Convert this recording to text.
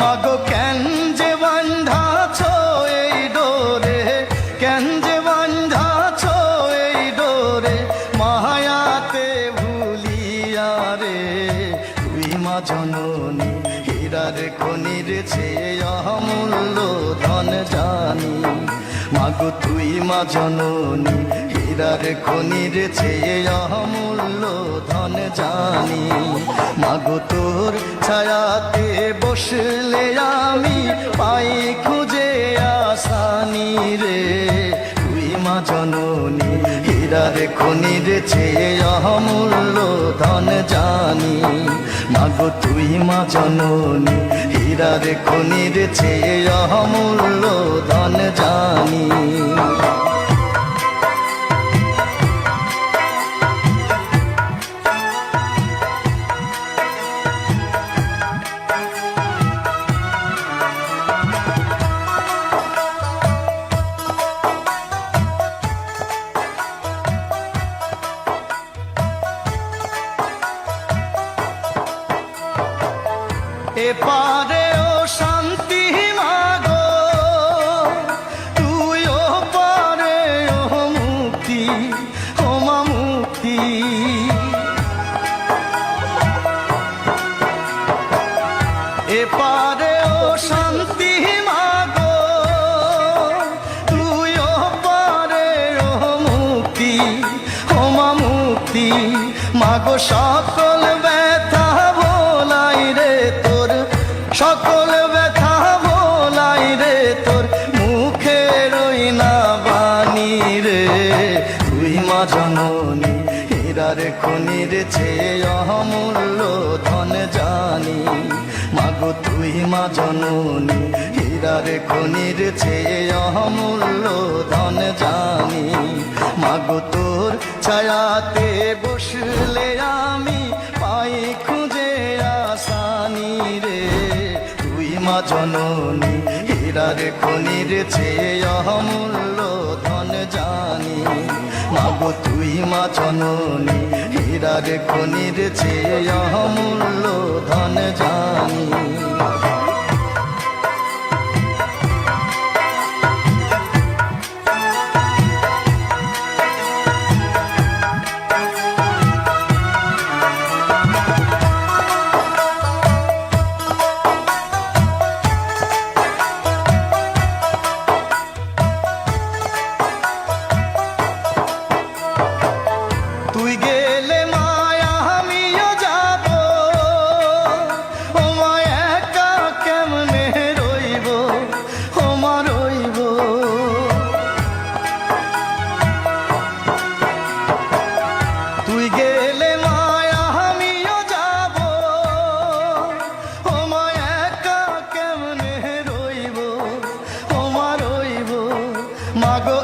মাগো কেন যে বান্ধাছ এই ডোরে, কেন যে বান্ধাছ এই ডোরে, মায়াতে ভুলিয়া রে। তুই মা জননী হীরার খনির চেয়ে অমূল্য ধন জানি। মাগো তুই মা জননী হীরার খনির চেয়ে অমূল্য ধন জানি। মাগো তোর ছায়াতে বসলে আমি পাই খুঁজে আসানি রে। তুই মা জননী হীরার খনির চেয়ে অমূল্য ধন জানি। মাগো তুই মা জননী হীরার খনির চেয়ে অমূল্য ধন জানি। এপারে ও শান্তি মাগো, তুই ও পারে ও মুক্তি, ও মা মুক্তি। এপারে ও শান্তি মাগো, তুই ও পারে ও মুক্তি, ও মা মুক্তি। মাগো সকল ব্যথা ভোলাই রে তোর, সকল ব্যথা ভোলাই রে তোর, মুখে রই না বাণী রে। তুই মা জননী হীরার খনির চেয়ে অমূল্য ধন জানি। মাগো তুই মা জননী হীরার খনির চেয়ে অমূল্য ধন জানি। মাগো তোর ছায়াতে বসলে আমি পাই খুঁজে আসানি রে। তুই মা জননী হীরার খনির চেয়ে অমূল্য ধন জানি। মাগো তুই মা জননী হীরার খনির চেয়ে অমূল্য ধন জানি। তুই গেলে মায়া আমিও যাব, ও মায়া একা কেমনে রইব, ও মা রইব। তুই গেলে মায়া আমিও যাব, ও মায়া একা কেমনে রইব, ও মা রইব। মাগো